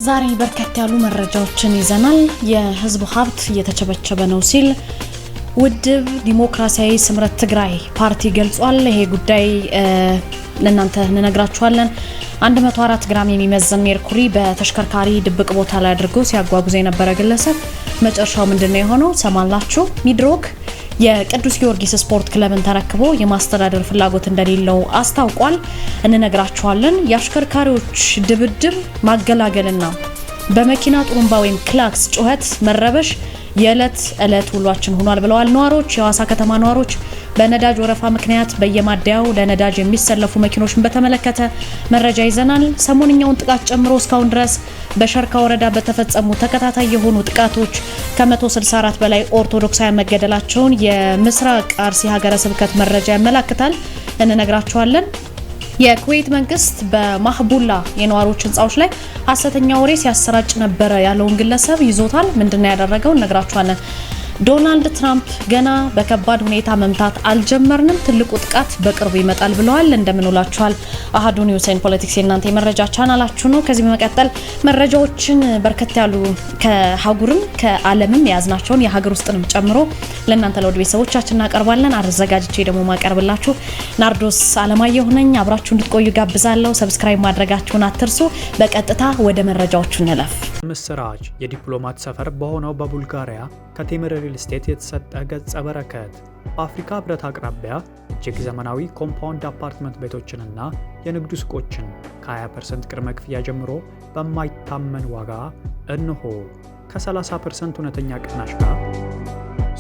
ዛሬ በርከት ያሉ መረጃዎችን ይዘናል። የህዝብ ሀብት እየተቸበቸበ ነው ሲል ውድብ ዲሞክራሲያዊ ስምረት ትግራይ ፓርቲ ገልጿል። ይሄ ጉዳይ ለእናንተ እንነግራችኋለን። 104 ግራም የሚመዝን ሜርኩሪ በተሽከርካሪ ድብቅ ቦታ ላይ አድርጎ ሲያጓጉዝ የነበረ ግለሰብ መጨረሻው ምንድነው የሆነው? ሰማላችሁ። ሚድሮክ የቅዱስ ጊዮርጊስ ስፖርት ክለብን ተረክቦ የማስተዳደር ፍላጎት እንደሌለው አስታውቋል። እንነግራችኋለን። የአሽከርካሪዎች ድብድብ ማገላገልና በመኪና ጥሩምባ ወይም ክላክስ ጩኸት መረበሽ የዕለት ውሏችን ሆኗል ብለዋል ነዋሪዎች። የሐዋሳ ከተማ ነዋሪዎች በነዳጅ ወረፋ ምክንያት በየማደያው ለነዳጅ የሚሰለፉ መኪኖችን በተመለከተ መረጃ ይዘናል። ሰሞንኛውን ጥቃት ጨምሮ እስካሁን ድረስ በሸርካ ወረዳ በተፈጸሙ ተከታታይ የሆኑ ጥቃቶች ከ164 በላይ ኦርቶዶክሳውያን መገደላቸውን የምስራቅ አርሲ ሀገረ ስብከት መረጃ ያመለክታል። እንነግራችኋለን። የኩዌት መንግስት በማህቡላ የነዋሪዎች ህንጻዎች ላይ ሐሰተኛ ወሬ ሲያሰራጭ ነበር ያለውን ግለሰብ ይዞታል። ምንድነው ያደረገው? እንነግራችኋለን። ዶናልድ ትራምፕ ገና በከባድ ሁኔታ መምታት አልጀመርንም፣ ትልቁ ጥቃት በቅርቡ ይመጣል ብለዋል። እንደምንውላችኋል። አሃዱ ኒውስ ኤንድ ፖለቲክስ የእናንተ የመረጃ ቻናላችሁ ነው። ከዚህ በመቀጠል መረጃዎችን በርከት ያሉ ከሀገርም ከዓለምም የያዝናቸውን የሀገር ውስጥንም ጨምሮ ለእናንተ ለውድ ቤተሰቦቻችን እናቀርባለን። አዘጋጅቼ ደግሞ ማቀርብላችሁ ናርዶስ አለማየሁ ነኝ። አብራችሁ እንድትቆዩ ጋብዛለሁ። ሰብስክራይብ ማድረጋችሁን አትርሱ። በቀጥታ ወደ መረጃዎቹ እንለፍ። ምስራች የዲፕሎማት ሰፈር በሆነው በቡልጋሪያ ከቴምር ሪል ስቴት የተሰጠ ገጸ በረከት በአፍሪካ ህብረት አቅራቢያ እጅግ ዘመናዊ ኮምፓውንድ አፓርትመንት ቤቶችንና የንግድ ሱቆችን ከ20% ቅድመ ክፍያ ጀምሮ በማይታመን ዋጋ እንሆ ከ30% እውነተኛ ቅናሽ ጋር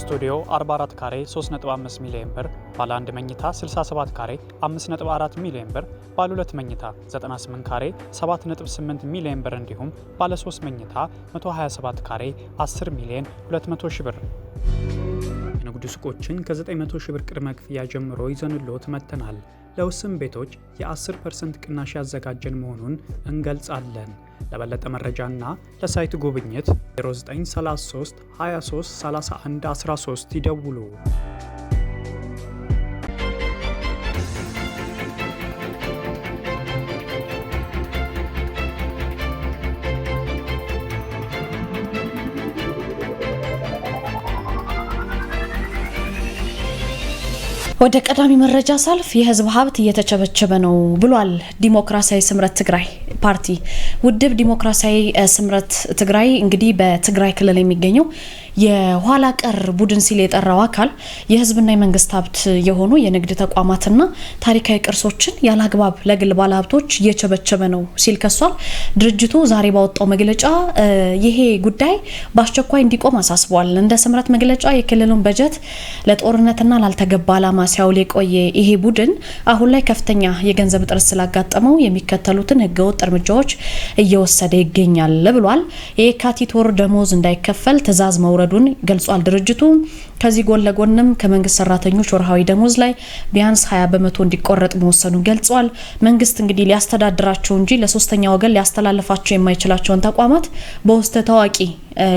ስቱዲዮ 44 ካሬ 3.5 ሚሊዮን ብር፣ ባለ 1 መኝታ 67 ካሬ 5.4 ሚሊዮን ብር፣ ባለ 2 መኝታ 98 ካሬ 7.8 ሚሊዮን ብር እንዲሁም ባለ 3 መኝታ 127 ካሬ 10 ሚሊዮን 200 ሺህ ብር። የንግድ ሱቆችን ከ900 ሺህ ብር ቅድመ ክፍያ ጀምሮ ይዘንልዎት መጥተናል። ለውስን ቤቶች የ10% ቅናሽ ያዘጋጀን መሆኑን እንገልጻለን። ለበለጠ መረጃና ለሳይት ጉብኝት 0933 23 31 13 ይደውሉ። ወደ ቀዳሚ መረጃ ሳልፍ የህዝብ ሀብት እየተቸበቸበ ነው ብሏል ዲሞክራሲያዊ ስምረት ትግራይ ፓርቲ። ውድብ ዲሞክራሲያዊ ስምረት ትግራይ እንግዲህ በትግራይ ክልል የሚገኘው የኋላ ቀር ቡድን ሲል የጠራው አካል የህዝብና የመንግስት ሀብት የሆኑ የንግድ ተቋማትና ታሪካዊ ቅርሶችን ያላግባብ ለግል ባለሀብቶች እየቸበቸበ ነው ሲል ከሷል። ድርጅቱ ዛሬ ባወጣው መግለጫ ይሄ ጉዳይ በአስቸኳይ እንዲቆም አሳስቧል። እንደ ስምረት መግለጫ የክልሉን በጀት ለጦርነትና ላልተገባ ዓላማ ሲያውል የቆየ ይሄ ቡድን አሁን ላይ ከፍተኛ የገንዘብ እጥረት ስላጋጠመው የሚከተሉትን ህገወጥ እርምጃዎች እየወሰደ ይገኛል ብሏል። የካቲት ወር ደሞዝ እንዳይከፈል ትዕዛዝ መውረዱን ገልጿል። ድርጅቱ ከዚህ ጎን ለጎንም ከመንግስት ሰራተኞች ወርሃዊ ደሞዝ ላይ ቢያንስ 20% እንዲቆረጥ መወሰኑን ገልጿል። መንግስት እንግዲህ ሊያስተዳድራቸው እንጂ ለሶስተኛ ወገን ሊያስተላልፋቸው የማይችላቸውን ተቋማት በውስጥ ታዋቂ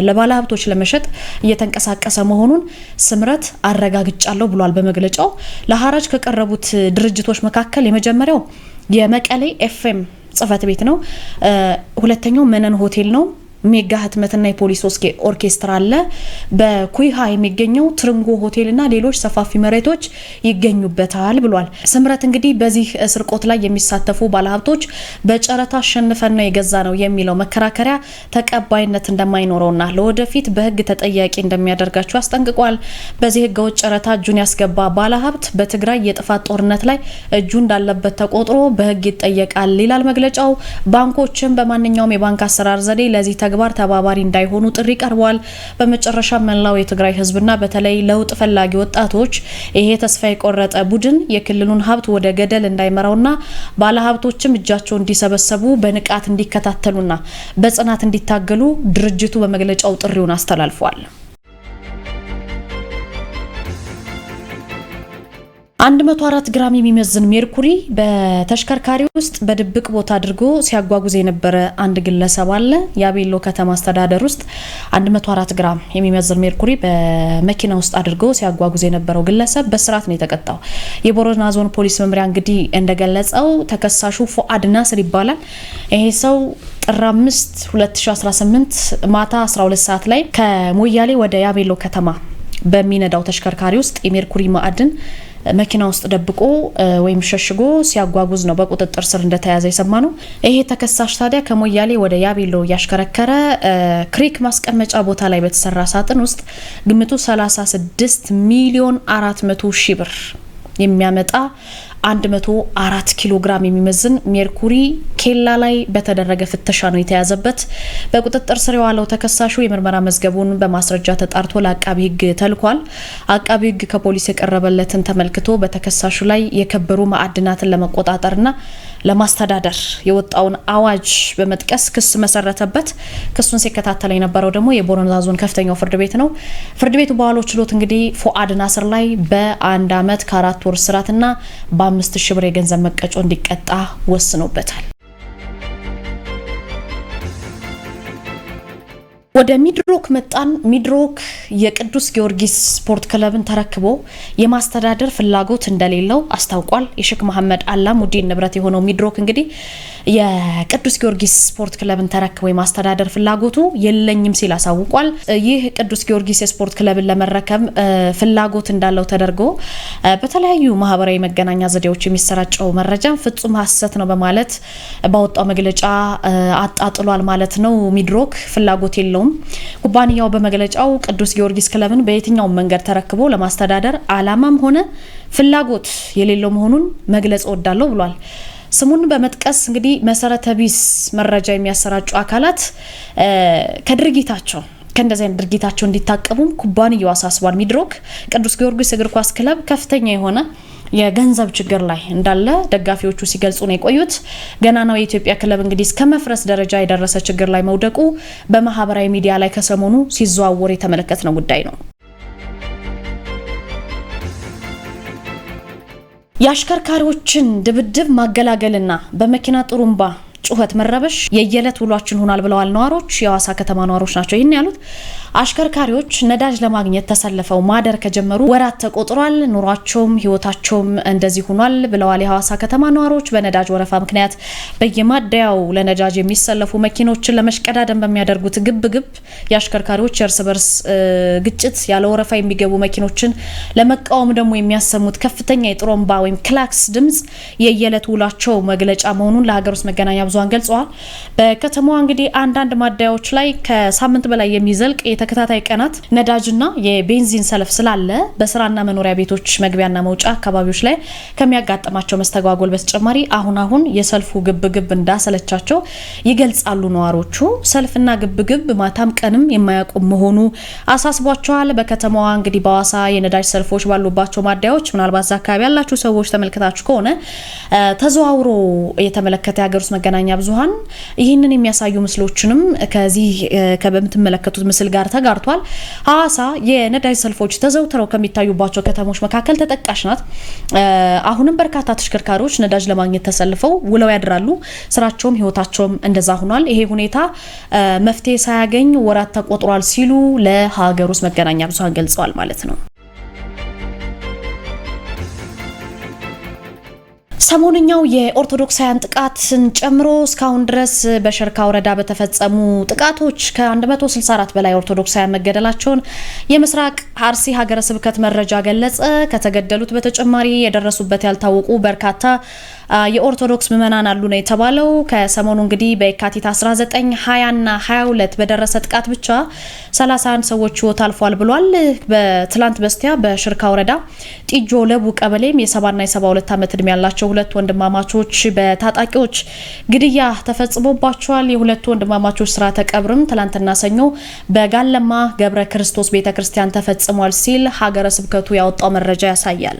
ለባለ ሀብቶች ለመሸጥ እየተንቀሳቀሰ መሆኑን ስምረት አረጋግጫለሁ ብሏል። በመግለጫው ለሐራጅ ከቀረቡት ድርጅቶች መካከል የመጀመሪያው የመቀሌ ኤፍኤም ጽህፈት ቤት ነው። ሁለተኛው መነን ሆቴል ነው። ሜጋ ህትመትና የፖሊስ ኦርኬስትራ አለ። በኩይሃ የሚገኘው ትርንጎ ሆቴልና ሌሎች ሰፋፊ መሬቶች ይገኙበታል ብሏል። ስምረት እንግዲህ በዚህ ስርቆት ላይ የሚሳተፉ ባለሀብቶች በጨረታ አሸንፈን ነው የገዛ ነው የሚለው መከራከሪያ ተቀባይነት እንደማይኖረውና ለወደፊት በህግ ተጠያቂ እንደሚያደርጋቸው አስጠንቅቋል። በዚህ ህገወጥ ጨረታ እጁን ያስገባ ባለሀብት በትግራይ የጥፋት ጦርነት ላይ እጁ እንዳለበት ተቆጥሮ በህግ ይጠየቃል ይላል መግለጫው። ባንኮችም በማንኛውም የባንክ አሰራር ዘዴ ለዚህ ተግባር ተባባሪ እንዳይሆኑ ጥሪ ቀርቧል። በመጨረሻ መላው የትግራይ ህዝብና በተለይ ለውጥ ፈላጊ ወጣቶች ይሄ ተስፋ የቆረጠ ቡድን የክልሉን ሀብት ወደ ገደል እንዳይመራውና ባለሀብቶችም እጃቸውን እንዲሰበሰቡ በንቃት እንዲከታተሉና በጽናት እንዲታገሉ ድርጅቱ በመግለጫው ጥሪውን አስተላልፏል። 104 ግራም የሚመዝን ሜርኩሪ በተሽከርካሪ ውስጥ በድብቅ ቦታ አድርጎ ሲያጓጉዝ የነበረ አንድ ግለሰብ አለ። ያቤሎ ከተማ አስተዳደር ውስጥ 104 ግራም የሚመዝን ሜርኩሪ በመኪና ውስጥ አድርጎ ሲያጓጉዝ የነበረው ግለሰብ በስርዓት ነው የተቀጣው። የቦረና ዞን ፖሊስ መምሪያ እንግዲህ እንደገለጸው ተከሳሹ ፉአድ ናስር ይባላል። ይሄ ሰው ጥር 5 2018 ማታ 12 ሰዓት ላይ ከሞያሌ ወደ ያቤሎ ከተማ በሚነዳው ተሽከርካሪ ውስጥ የሜርኩሪ ማዕድን መኪና ውስጥ ደብቆ ወይም ሸሽጎ ሲያጓጉዝ ነው በቁጥጥር ስር እንደተያዘ የሰማነው። ይሄ ተከሳሽ ታዲያ ከሞያሌ ወደ ያቤሎ ያሽከረከረ ክሪክ ማስቀመጫ ቦታ ላይ በተሰራ ሳጥን ውስጥ ግምቱ 36 ሚሊዮን 400 ሺህ ብር የሚያመጣ 104 ኪሎ ግራም የሚመዝን ሜርኩሪ ኬላ ላይ በተደረገ ፍተሻ ነው የተያዘበት። በቁጥጥር ስር የዋለው ተከሳሹ የምርመራ መዝገቡን በማስረጃ ተጣርቶ ለአቃቢ ሕግ ተልኳል። አቃቢ ሕግ ከፖሊስ የቀረበለትን ተመልክቶ በተከሳሹ ላይ የከበሩ ማዕድናትን ለመቆጣጠርና ለማስተዳደር የወጣውን አዋጅ በመጥቀስ ክስ መሰረተበት። ክሱን ሲከታተል የነበረው ደግሞ የቦረና ዞን ከፍተኛው ፍርድ ቤት ነው። ፍርድ ቤቱ በዋለው ችሎት እንግዲህ ፉአድ ናስር ላይ በ1 ዓመት ከ4 ወር እስራትና በ5,000 ብር የገንዘብ መቀጮ እንዲቀጣ ወስኖበታል። ወደ ሚድሮክ መጣን። ሚድሮክ የቅዱስ ጊዮርጊስ ስፖርት ክለብን ተረክቦ የማስተዳደር ፍላጎት እንደሌለው አስታውቋል። የሼክ መሐመድ አላሙዲን ንብረት የሆነው ሚድሮክ እንግዲህ የቅዱስ ጊዮርጊስ ስፖርት ክለብን ተረክቦ የማስተዳደር ፍላጎቱ የለኝም ሲል አሳውቋል። ይህ ቅዱስ ጊዮርጊስ የስፖርት ክለብን ለመረከብ ፍላጎት እንዳለው ተደርጎ በተለያዩ ማህበራዊ መገናኛ ዘዴዎች የሚሰራጨው መረጃ ፍጹም ሐሰት ነው በማለት ባወጣው መግለጫ አጣጥሏል ማለት ነው። ሚድሮክ ፍላጎት የለውም። ኩባንያው በመግለጫው ቅዱስ ጊዮርጊስ ክለብን በየትኛው መንገድ ተረክቦ ለማስተዳደር አላማም ሆነ ፍላጎት የሌለው መሆኑን መግለጽ እወዳለሁ ብሏል። ስሙን በመጥቀስ እንግዲህ መሰረተ ቢስ መረጃ የሚያሰራጩ አካላት ከድርጊታቸው ከእንደዚህ አይነት ድርጊታቸው እንዲታቀቡም ኩባንያው አሳስቧል። ሚድሮክ ቅዱስ ጊዮርጊስ እግር ኳስ ክለብ ከፍተኛ የሆነ የገንዘብ ችግር ላይ እንዳለ ደጋፊዎቹ ሲገልጹ ነው የቆዩት። ገናናው የኢትዮጵያ ክለብ እንግዲህ እስከ መፍረስ ደረጃ የደረሰ ችግር ላይ መውደቁ በማህበራዊ ሚዲያ ላይ ከሰሞኑ ሲዘዋወር የተመለከትነው ጉዳይ ነው። የአሽከርካሪዎችን ድብድብ ማገላገልና በመኪና ጥሩምባ ጩኸት መረበሽ የየለት ውሏችን ሆኗል ብለዋል ነዋሪዎች። የሐዋሳ ከተማ ነዋሪዎች ናቸው ይህን ያሉት። አሽከርካሪዎች ነዳጅ ለማግኘት ተሰልፈው ማደር ከጀመሩ ወራት ተቆጥሯል። ኑሯቸውም ህይወታቸውም እንደዚህ ሆኗል ብለዋል የሐዋሳ ከተማ ነዋሪዎች። በነዳጅ ወረፋ ምክንያት በየማደያው ለነዳጅ የሚሰለፉ መኪኖችን ለመሽቀዳደም በሚያደርጉት ግብግብ የአሽከርካሪዎች የእርስ በርስ ግጭት፣ ያለ ወረፋ የሚገቡ መኪኖችን ለመቃወም ደግሞ የሚያሰሙት ከፍተኛ የጥሩምባ ወይም ክላክስ ድምጽ የየለት ውሏቸው መግለጫ መሆኑን ለሀገር ውስጥ መገናኛ ብዙሃን ገልጸዋል። በከተማዋ እንግዲህ አንዳንድ ማደያዎች ላይ ከሳምንት በላይ የሚዘልቅ የተከታታይ ቀናት ነዳጅና የቤንዚን ሰልፍ ስላለ በስራና መኖሪያ ቤቶች መግቢያና መውጫ አካባቢዎች ላይ ከሚያጋጥማቸው መስተጓጎል በተጨማሪ አሁን የሰልፉ ግብግብ እንዳሰለቻቸው ይገልጻሉ ነዋሪዎቹ። ሰልፍና ግብግብ ማታም ቀንም የማያቆም መሆኑ አሳስቧቸዋል። በከተማዋ እንግዲህ በሐዋሳ የነዳጅ ሰልፎች ባሉባቸው ማደያዎች ምናልባት እዛ አካባቢ ያላችሁ ሰዎች ተመልክታችሁ ከሆነ ተዘዋውሮ የተመለከተ የሀገር ውስጥ መገናኛ ብዙሃን ይህንን የሚያሳዩ ምስሎችንም ከዚህ በምትመለከቱት ምስል ጋር ተጋርቷል። ሐዋሳ የነዳጅ ሰልፎች ተዘውትረው ከሚታዩባቸው ከተሞች መካከል ተጠቃሽ ናት። አሁንም በርካታ ተሽከርካሪዎች ነዳጅ ለማግኘት ተሰልፈው ውለው ያድራሉ። ስራቸውም ህይወታቸውም እንደዛ ሆኗል። ይሄ ሁኔታ መፍትሄ ሳያገኝ ወራት ተቆጥሯል ሲሉ ለሀገር ውስጥ መገናኛ ብዙሃን ገልጸዋል ማለት ነው። ሰሞንኛው የኦርቶዶክሳውያን ጥቃትን ጨምሮ እስካሁን ድረስ በሸርካ ወረዳ በተፈጸሙ ጥቃቶች ከ164 በላይ ኦርቶዶክሳውያን መገደላቸውን የምስራቅ አርሲ ሀገረ ስብከት መረጃ ገለጸ። ከተገደሉት በተጨማሪ የደረሱበት ያልታወቁ በርካታ የኦርቶዶክስ ምዕመናን አሉ ነው የተባለው። ከሰሞኑ እንግዲህ በየካቲት 19፣ 20 እና 22 በደረሰ ጥቃት ብቻ 31 ሰዎች ህይወት አልፏል ብሏል። በትላንት በስቲያ በሽርካ ወረዳ ጢጆ ለቡ ቀበሌም የ70 እና የ72 ዓመት ዕድሜ ያላቸው ሁለት ወንድማማቾች በታጣቂዎች ግድያ ተፈጽሞባቸዋል። የሁለቱ ወንድማማቾች ስርዓተ ቀብርም ትላንትና ሰኞ በጋለማ ገብረ ክርስቶስ ቤተክርስቲያን ተፈጽሟል ሲል ሀገረ ስብከቱ ያወጣው መረጃ ያሳያል።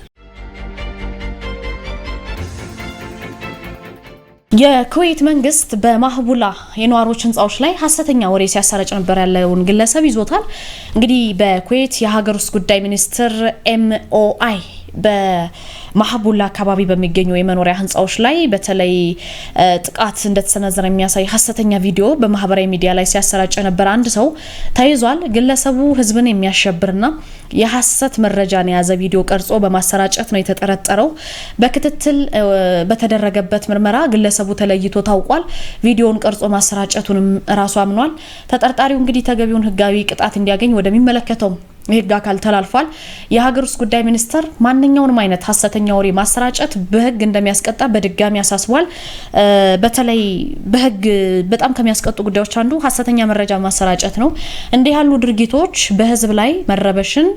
የኩዌት መንግስት በማህቡላ የነዋሪዎች ህንጻዎች ላይ ሐሰተኛ ወሬ ሲያሰራጭ ነበር ያለውን ግለሰብ ይዞታል። እንግዲህ በኩዌት የሀገር ውስጥ ጉዳይ ሚኒስትር ኤምኦአይ በማህቡላ አካባቢ በሚገኙ የመኖሪያ ህንጻዎች ላይ በተለይ ጥቃት እንደተሰነዘረ የሚያሳይ ሐሰተኛ ቪዲዮ በማህበራዊ ሚዲያ ላይ ሲያሰራጭ የነበረ አንድ ሰው ተይዟል። ግለሰቡ ህዝብን የሚያሸብርና የሐሰት መረጃን የያዘ ቪዲዮ ቀርጾ በማሰራጨት ነው የተጠረጠረው። በክትትል በተደረገበት ምርመራ ግለሰቡ ተለይቶ ታውቋል። ቪዲዮውን ቀርጾ ማሰራጨቱንም ራሱ አምኗል። ተጠርጣሪው እንግዲህ ተገቢውን ህጋዊ ቅጣት እንዲያገኝ ወደሚመለከተው የህግ አካል ተላልፏል። የሀገር ውስጥ ጉዳይ ሚኒስቴር ማንኛውንም አይነት ሐሰተኛ ወሬ ማሰራጨት በህግ እንደሚያስቀጣ በድጋሚ አሳስቧል። በተለይ በህግ በጣም ከሚያስቀጡ ጉዳዮች አንዱ ሐሰተኛ መረጃ ማሰራጨት ነው። እንዲህ ያሉ ድርጊቶች በህዝብ ላይ መረበሽን፣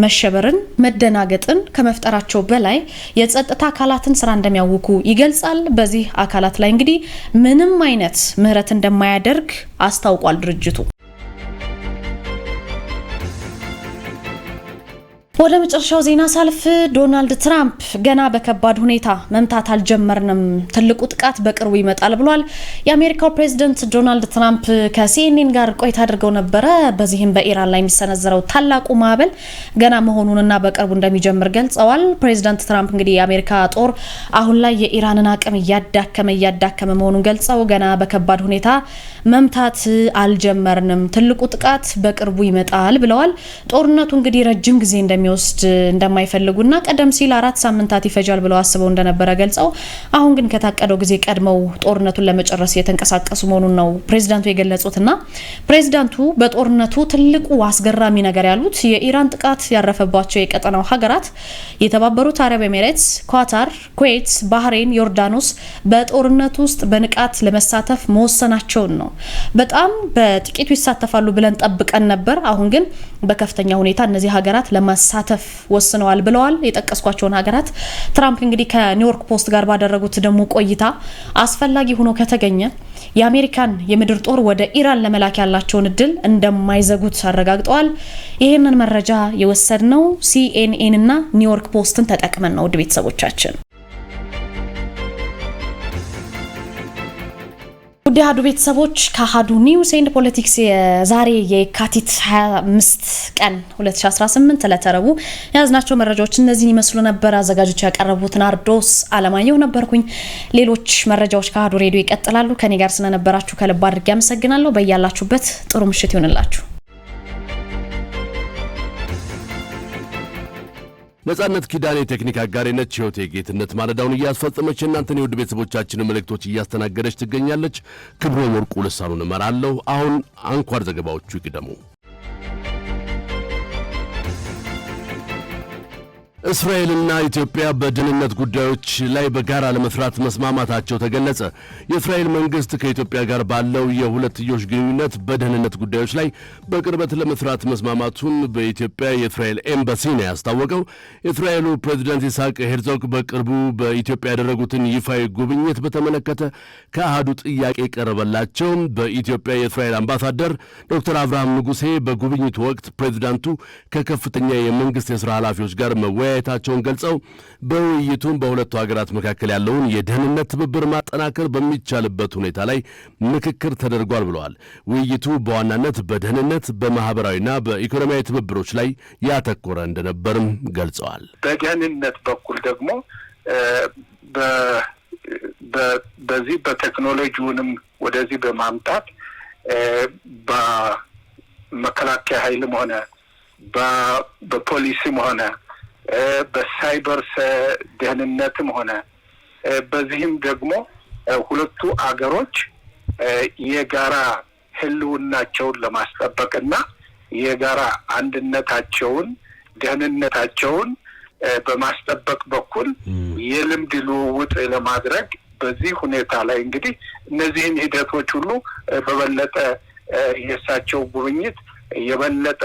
መሸበርን፣ መደናገጥን ከመፍጠራቸው በላይ የጸጥታ አካላትን ስራ እንደሚያውኩ ይገልጻል። በዚህ አካላት ላይ እንግዲህ ምንም አይነት ምህረት እንደማያደርግ አስታውቋል ድርጅቱ። ወደ መጨረሻው ዜና ሳልፍ ዶናልድ ትራምፕ ገና በከባድ ሁኔታ መምታት አልጀመርንም፣ ትልቁ ጥቃት በቅርቡ ይመጣል ብሏል። የአሜሪካው ፕሬዝዳንት ዶናልድ ትራምፕ ከሲኤንኤን ጋር ቆይታ አድርገው ነበረ። በዚህም በኢራን ላይ የሚሰነዘረው ታላቁ ማዕበል ገና መሆኑንና በቅርቡ እንደሚጀምር ገልጸዋል። ፕሬዝዳንት ትራምፕ እንግዲህ የአሜሪካ ጦር አሁን ላይ የኢራንን አቅም እያዳከመ መሆኑን ገልጸው ገና በከባድ ሁኔታ መምታት አልጀመርንም፣ ትልቁ ጥቃት በቅርቡ ይመጣል ብለዋል። ጦርነቱ እንግዲህ ረጅም ጊዜ እንደሚወስድ እንደማይፈልጉና ቀደም ሲል 4 ሳምንታት ይፈጃል ብለው አስበው እንደነበረ ገልጸው አሁን ግን ከታቀደው ጊዜ ቀድመው ጦርነቱን ለመጨረስ የተንቀሳቀሱ መሆኑን ነው ፕሬዝዳንቱ የገለጹትና ፕሬዝዳንቱ በጦርነቱ ትልቁ አስገራሚ ነገር ያሉት የኢራን ጥቃት ያረፈባቸው የቀጠናው ሀገራት የተባበሩት አረብ ኤሚሬትስ፣ ኳታር፣ ኩዌት፣ ባህሬን፣ ዮርዳኖስ በጦርነቱ ውስጥ በንቃት ለመሳተፍ መወሰናቸውን ነው። በጣም በጥቂቱ ይሳተፋሉ ብለን ጠብቀን ነበር። አሁን ግን በከፍተኛ ሁኔታ እነዚህ ሀገራት ለማሳተፍ ወስነዋል ብለዋል። የጠቀስኳቸውን ሀገራት ትራምፕ እንግዲህ ከኒውዮርክ ፖስት ጋር ባደረጉት ደግሞ ቆይታ አስፈላጊ ሆኖ ከተገኘ የአሜሪካን የምድር ጦር ወደ ኢራን ለመላክ ያላቸውን እድል እንደማይዘጉት አረጋግጠዋል። ይህንን መረጃ የወሰድነው ሲኤንኤን እና ኒውዮርክ ፖስትን ተጠቅመን ነው። ውድ ቤተሰቦቻችን ውድ አሀዱ ቤተሰቦች ከአሀዱ ኒውስ ኤንድ ፖለቲክስ የዛሬ የካቲት 25 ቀን 2018 ለተረቡ ያዝናቸው መረጃዎች እነዚህን ይመስሉ ነበር። አዘጋጆች ያቀረቡት ናርዶስ አለማየሁ ነበርኩኝ። ሌሎች መረጃዎች ከአሀዱ ሬዲዮ ይቀጥላሉ። ከኔ ጋር ስለነበራችሁ ከልብ አድርጌ አመሰግናለሁ። በያላችሁበት ጥሩ ምሽት ይሁንላችሁ። ነጻነት ኪዳኔ ቴክኒክ አጋሪነች። ህይወቴ ጌትነት ማለዳውን እያስፈጸመች እናንተን የውድ ቤተሰቦቻችንን መልእክቶች እያስተናገደች ትገኛለች። ክብሮም ወርቁ ልሳኑን እመራለሁ። አሁን አንኳር ዘገባዎቹ ይቅደሙ። እስራኤልና ኢትዮጵያ በደህንነት ጉዳዮች ላይ በጋራ ለመስራት መስማማታቸው ተገለጸ። የእስራኤል መንግስት ከኢትዮጵያ ጋር ባለው የሁለትዮሽ ግንኙነት በደህንነት ጉዳዮች ላይ በቅርበት ለመስራት መስማማቱን በኢትዮጵያ የእስራኤል ኤምባሲ ነው ያስታወቀው። የእስራኤሉ ፕሬዝዳንት ይስሐቅ ሄርዞግ በቅርቡ በኢትዮጵያ ያደረጉትን ይፋዊ ጉብኝት በተመለከተ ከአሃዱ ጥያቄ ቀረበላቸው። በኢትዮጵያ የእስራኤል አምባሳደር ዶክተር አብርሃም ንጉሴ በጉብኝቱ ወቅት ፕሬዝዳንቱ ከከፍተኛ የመንግስት የሥራ ኃላፊዎች ጋር መወያየታቸውን ገልጸው በውይይቱም በሁለቱ ሀገራት መካከል ያለውን የደህንነት ትብብር ማጠናከር በሚቻልበት ሁኔታ ላይ ምክክር ተደርጓል ብለዋል። ውይይቱ በዋናነት በደህንነት በማህበራዊና በኢኮኖሚያዊ ትብብሮች ላይ ያተኮረ እንደነበርም ገልጸዋል። በደህንነት በኩል ደግሞ በዚህ በቴክኖሎጂውንም ወደዚህ በማምጣት በመከላከያ ኃይልም ሆነ በፖሊስም ሆነ በሳይበር ደህንነትም ሆነ በዚህም ደግሞ ሁለቱ አገሮች የጋራ ህልውናቸውን ለማስጠበቅና የጋራ አንድነታቸውን ደህንነታቸውን በማስጠበቅ በኩል የልምድ ልውውጥ ለማድረግ በዚህ ሁኔታ ላይ እንግዲህ እነዚህን ሂደቶች ሁሉ በበለጠ የእሳቸው ጉብኝት የበለጠ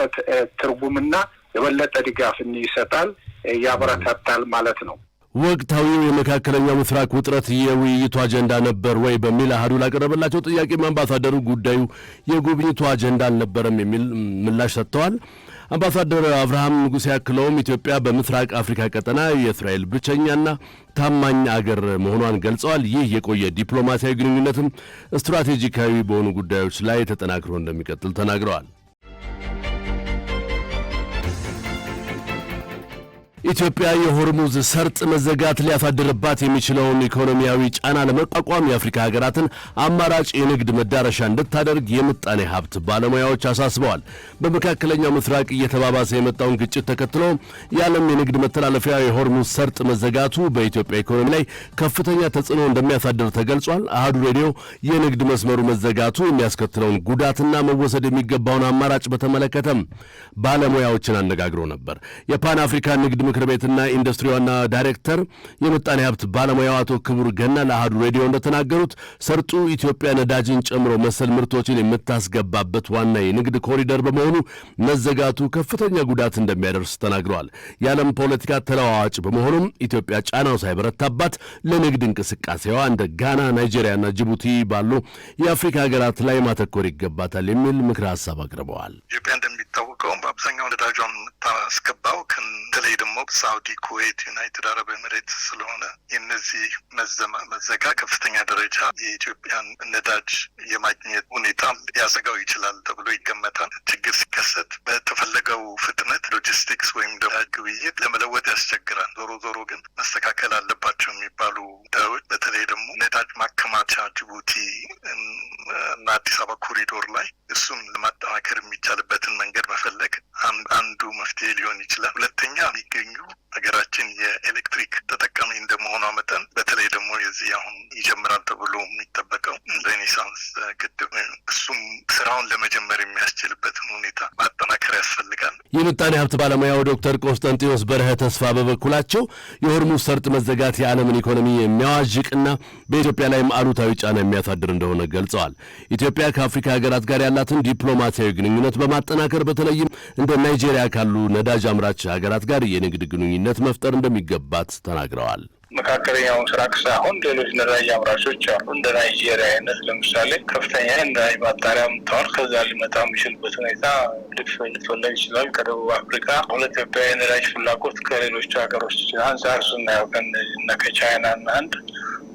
ትርጉምና የበለጠ ድጋፍ ይሰጣል፣ ያበረታታል ማለት ነው። ወቅታዊው የመካከለኛው ምስራቅ ውጥረት የውይይቱ አጀንዳ ነበር ወይ በሚል አሃዱ ላቀረበላቸው ጥያቄ አምባሳደሩ ጉዳዩ የጉብኝቱ አጀንዳ አልነበረም የሚል ምላሽ ሰጥተዋል። አምባሳደር አብርሃም ንጉሴ ያክለውም ኢትዮጵያ በምስራቅ አፍሪካ ቀጠና የእስራኤል ብቸኛና ታማኝ አገር መሆኗን ገልጸዋል። ይህ የቆየ ዲፕሎማሲያዊ ግንኙነትም ስትራቴጂካዊ በሆኑ ጉዳዮች ላይ ተጠናክሮ እንደሚቀጥል ተናግረዋል። ኢትዮጵያ የሆርሙዝ ሰርጥ መዘጋት ሊያሳድርባት የሚችለውን ኢኮኖሚያዊ ጫና ለመቋቋም የአፍሪካ ሀገራትን አማራጭ የንግድ መዳረሻ እንድታደርግ የምጣኔ ሀብት ባለሙያዎች አሳስበዋል። በመካከለኛው ምስራቅ እየተባባሰ የመጣውን ግጭት ተከትሎ የዓለም የንግድ መተላለፊያ የሆርሙዝ ሰርጥ መዘጋቱ በኢትዮጵያ ኢኮኖሚ ላይ ከፍተኛ ተጽዕኖ እንደሚያሳድር ተገልጿል። አሃዱ ሬዲዮ የንግድ መስመሩ መዘጋቱ የሚያስከትለውን ጉዳትና መወሰድ የሚገባውን አማራጭ በተመለከተም ባለሙያዎችን አነጋግሮ ነበር። የፓን አፍሪካ ንግድ ምክር ቤትና ኢንዱስትሪ ዋና ዳይሬክተር የምጣኔ ሀብት ባለሙያው አቶ ክቡር ገና ለአሃዱ ሬዲዮ እንደተናገሩት ሰርጡ ኢትዮጵያ ነዳጅን ጨምሮ መሰል ምርቶችን የምታስገባበት ዋና የንግድ ኮሪደር በመሆኑ መዘጋቱ ከፍተኛ ጉዳት እንደሚያደርስ ተናግረዋል። የዓለም ፖለቲካ ተለዋዋጭ በመሆኑም ኢትዮጵያ ጫናው ሳይበረታባት ለንግድ እንቅስቃሴዋ እንደ ጋና፣ ናይጄሪያና ጅቡቲ ባሉ የአፍሪካ ሀገራት ላይ ማተኮር ይገባታል የሚል ምክረ ሀሳብ አቅርበዋል። ኢትዮጵያ እንደሚታወቀው በአብዛኛው ነዳጇን የምታስገባው በተለይ ደግሞ ሳውዲ፣ ኩዌት፣ ዩናይትድ አረብ ኤሚሬት ስለሆነ የነዚህ መዘጋ ከፍተኛ ደረጃ የኢትዮጵያን ነዳጅ የማግኘት ሁኔታ ሊያሰጋው ይችላል ተብሎ ይገመታል። ችግር ሲከሰት በተፈለገው ፍጥነት ሎጂስቲክስ ወይም ግብይት ለመለወጥ ያስቸግራል። ዞሮ ግን መስተካከል አለባቸው የሚባሉ ጉዳዮች በተለይ ደግሞ ነዳጅ ማከማቻ ጅቡቲ እና አዲስ አበባ ኮሪዶር ላይ እሱን ለማጠናከር የሚቻልበትን መንገድ መፈለግ አንዱ መፍትሄ ሊሆን ይችላል። ሁለተኛ የሚገኙ ሀገራችን የኤሌክትሪክ ተጠቃሚ እንደመሆኗ መጠን በተለይ ደግሞ የዚህ አሁን ይጀምራል ተብሎ የሚጠበቀው ሬኔሳንስ ግድብ እሱም ስራውን ለመጀመር የሚያስችልበትን ሁኔታ ማጠናከር ያስፈልጋል። የምጣኔ ሀብት ባለሙያው ዶክተር ቆስጠንጢኖስ በርሀ ተስፋ በበኩላቸው የሆርሙዝ ሰርጥ መዘጋት የዓለምን ኢኮኖሚ የሚያዋዥቅና በኢትዮጵያ ላይም አሉታዊ ጫና የሚያሳድር እንደሆነ ገልጸዋል። ኢትዮጵያ ከአፍሪካ ሀገራት ጋር ያላትን ዲፕሎማሲያዊ ግንኙነት በማጠናከር በተለይም እንደ ናይጄሪያ ካሉ ነዳጅ አምራች ሀገራት ጋር የንግድ ግንኙነት መፍጠር እንደሚገባት ተናግረዋል። መካከለኛው ምስራቅ ሳይሆን ሌሎች ነዳጅ አምራቾች አሉ። እንደ ናይጄሪያ አይነት ለምሳሌ ከፍተኛ ነዳጅ ማጣሪያ ምታወር ከዛ ሊመጣ የሚችልበት ሁኔታ ሊፈለግ ይችላል። ከደቡብ አፍሪካ ኢትዮጵያ የነዳጅ ፍላጎት ከሌሎች ሀገሮች አንጻር ስናየው ከቻይና እና ህንድ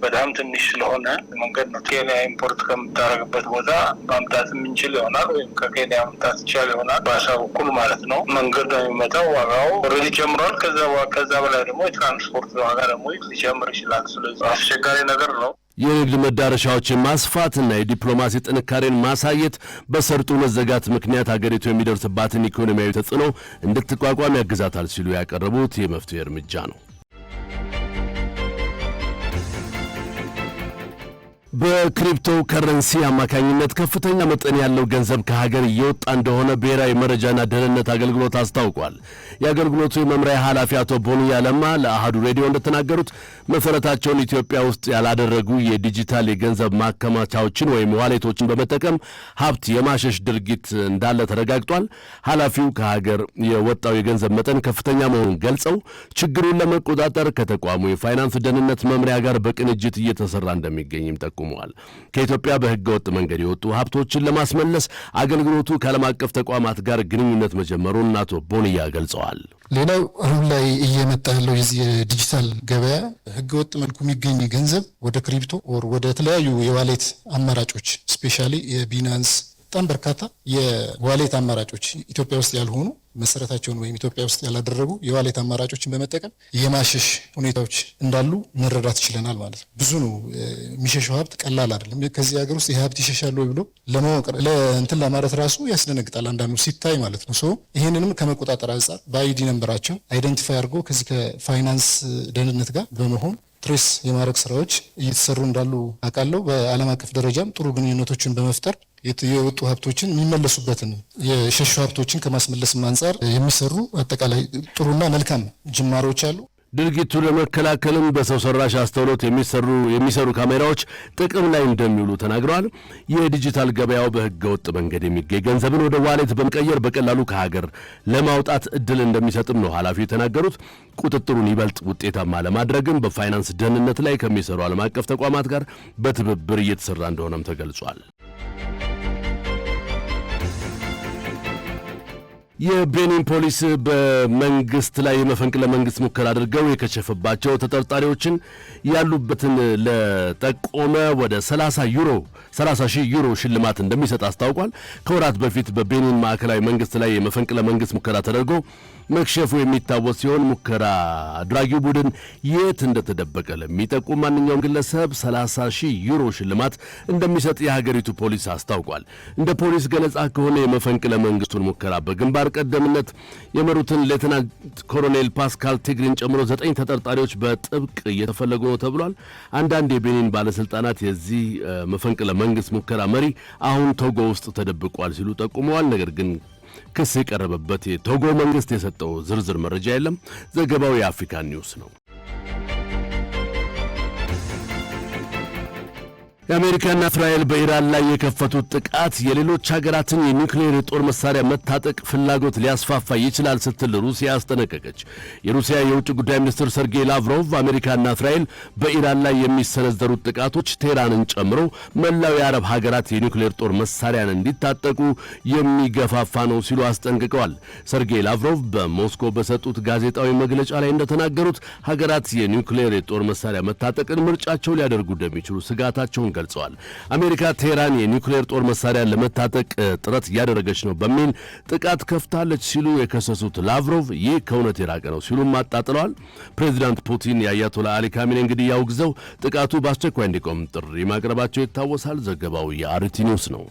በጣም ትንሽ ስለሆነ መንገድ ነው። ኬንያ ኢምፖርት ከምታደርግበት ቦታ ማምጣት የምንችል ይሆናል፣ ወይም ከኬንያ ማምጣት ይቻል ይሆናል። በአሳ በኩል ማለት ነው። መንገድ ነው የሚመጣው። ዋጋው ኦልሬዲ ጨምሯል። ከዛ በላይ ደግሞ የትራንስፖርት ዋጋ ደግሞ ሊጨምር ይችላል። ስለዚህ አስቸጋሪ ነገር ነው። የንግድ መዳረሻዎችን ማስፋትና የዲፕሎማሲ ጥንካሬን ማሳየት በሰርጡ መዘጋት ምክንያት ሀገሪቱ የሚደርስባትን ኢኮኖሚያዊ ተጽዕኖ እንድትቋቋም ያግዛታል ሲሉ ያቀረቡት የመፍትሄ እርምጃ ነው። በክሪፕቶ ከረንሲ አማካኝነት ከፍተኛ መጠን ያለው ገንዘብ ከሀገር እየወጣ እንደሆነ ብሔራዊ መረጃና ደህንነት አገልግሎት አስታውቋል። የአገልግሎቱ የመምሪያ ኃላፊ አቶ ቦንያ ለማ ለአሃዱ ሬዲዮ እንደተናገሩት መሰረታቸውን ኢትዮጵያ ውስጥ ያላደረጉ የዲጂታል የገንዘብ ማከማቻዎችን ወይም ዋሌቶችን በመጠቀም ሀብት የማሸሽ ድርጊት እንዳለ ተረጋግጧል። ኃላፊው ከሀገር የወጣው የገንዘብ መጠን ከፍተኛ መሆኑን ገልጸው ችግሩን ለመቆጣጠር ከተቋሙ የፋይናንስ ደህንነት መምሪያ ጋር በቅንጅት እየተሰራ እንደሚገኝም ጠቁመዋል። ከኢትዮጵያ በህገ ወጥ መንገድ የወጡ ሀብቶችን ለማስመለስ አገልግሎቱ ከዓለም አቀፍ ተቋማት ጋር ግንኙነት መጀመሩን አቶ ቦንያ ገልጸዋል። ሌላው አሁን ላይ እየመጣ ያለው የዚህ የዲጂታል ገበያ ህገ ወጥ መልኩ የሚገኝ ገንዘብ ወደ ክሪፕቶ ኦር ወደ ተለያዩ የዋሌት አማራጮች ስፔሻሊ የቢናንስ በጣም በርካታ የዋሌት አማራጮች ኢትዮጵያ ውስጥ ያልሆኑ መሰረታቸውን ወይም ኢትዮጵያ ውስጥ ያላደረጉ የዋሌት አማራጮችን በመጠቀም የማሸሽ ሁኔታዎች እንዳሉ መረዳት ይችለናል ማለት ነው። ብዙ ነው የሚሸሸው ሀብት ቀላል አይደለም። ከዚህ ሀገር ውስጥ ይህ ሀብት ይሸሻል ወይ ብሎ ለማወቅ ለእንትን ለማለት ራሱ ያስደነግጣል አንዳንዱ ሲታይ ማለት ነው። ይህንንም ከመቆጣጠር አንጻር በአይዲ ነንበራቸው አይደንቲፋይ አድርጎ ከዚህ ከፋይናንስ ደህንነት ጋር በመሆን ትሬስ የማድረግ ስራዎች እየተሰሩ እንዳሉ አውቃለሁ። በዓለም አቀፍ ደረጃም ጥሩ ግንኙነቶችን በመፍጠር የወጡ ሀብቶችን የሚመለሱበትን የሸሹ ሀብቶችን ከማስመለስም አንጻር የሚሰሩ አጠቃላይ ጥሩና መልካም ጅማሮች አሉ። ድርጊቱ ለመከላከልም በሰው ሰራሽ አስተውሎት የሚሰሩ ካሜራዎች ጥቅም ላይ እንደሚውሉ ተናግረዋል። የዲጂታል ገበያው በህገ ወጥ መንገድ የሚገኝ ገንዘብን ወደ ዋሌት በመቀየር በቀላሉ ከሀገር ለማውጣት እድል እንደሚሰጥም ነው ኃላፊው የተናገሩት። ቁጥጥሩን ይበልጥ ውጤታማ ለማድረግም በፋይናንስ ደህንነት ላይ ከሚሰሩ ዓለም አቀፍ ተቋማት ጋር በትብብር እየተሰራ እንደሆነም ተገልጿል። የቤኒን ፖሊስ በመንግስት ላይ የመፈንቅለ መንግስት ሙከራ አድርገው የከሸፈባቸው ተጠርጣሪዎችን ያሉበትን ለጠቆመ ወደ 30,000 ዩሮ ሽልማት እንደሚሰጥ አስታውቋል። ከወራት በፊት በቤኒን ማዕከላዊ መንግስት ላይ የመፈንቅለ መንግስት ሙከራ ተደርጎ መክሸፉ የሚታወስ ሲሆን ሙከራ አድራጊው ቡድን የት እንደተደበቀ ለሚጠቁም ማንኛውም ግለሰብ 30,000 ዩሮ ሽልማት እንደሚሰጥ የሀገሪቱ ፖሊስ አስታውቋል። እንደ ፖሊስ ገለጻ ከሆነ የመፈንቅለ መንግስቱን ሙከራ በግንባር ቀደምነት የመሩትን ሌተናንት ኮሎኔል ፓስካል ቲግሪን ጨምሮ 9 ተጠርጣሪዎች በጥብቅ እየተፈለጉ ነው ተብሏል። አንዳንድ የቤኒን ባለስልጣናት የዚህ መፈንቅለ መንግስት ሙከራ መሪ አሁን ቶጎ ውስጥ ተደብቋል ሲሉ ጠቁመዋል። ነገር ግን ክስ የቀረበበት የቶጎ መንግስት የሰጠው ዝርዝር መረጃ የለም። ዘገባው የአፍሪካ ኒውስ ነው። የአሜሪካና እስራኤል በኢራን ላይ የከፈቱት ጥቃት የሌሎች ሀገራትን የኒውክሌር የጦር መሳሪያ መታጠቅ ፍላጎት ሊያስፋፋ ይችላል ስትል ሩሲያ አስጠነቀቀች። የሩሲያ የውጭ ጉዳይ ሚኒስትር ሰርጌይ ላቭሮቭ አሜሪካና እስራኤል በኢራን ላይ የሚሰነዘሩት ጥቃቶች ቴህራንን ጨምሮ መላው የአረብ ሀገራት የኒውክሌር ጦር መሳሪያን እንዲታጠቁ የሚገፋፋ ነው ሲሉ አስጠንቅቀዋል። ሰርጌይ ላቭሮቭ በሞስኮ በሰጡት ጋዜጣዊ መግለጫ ላይ እንደተናገሩት ሀገራት የኒውክሌር የጦር መሳሪያ መታጠቅን ምርጫቸው ሊያደርጉ እንደሚችሉ ስጋታቸውን ገልጸዋል። አሜሪካ ቴህራን የኒውክሌር ጦር መሳሪያ ለመታጠቅ ጥረት እያደረገች ነው በሚል ጥቃት ከፍታለች ሲሉ የከሰሱት ላቭሮቭ ይህ ከእውነት የራቀ ነው ሲሉም አጣጥለዋል። ፕሬዚዳንት ፑቲን የአያቶላ አሊ ካሜኔን እንግዲህ ያውግዘው ጥቃቱ በአስቸኳይ እንዲቆም ጥሪ ማቅረባቸው ይታወሳል። ዘገባው የአርቲ ኒውስ ነው።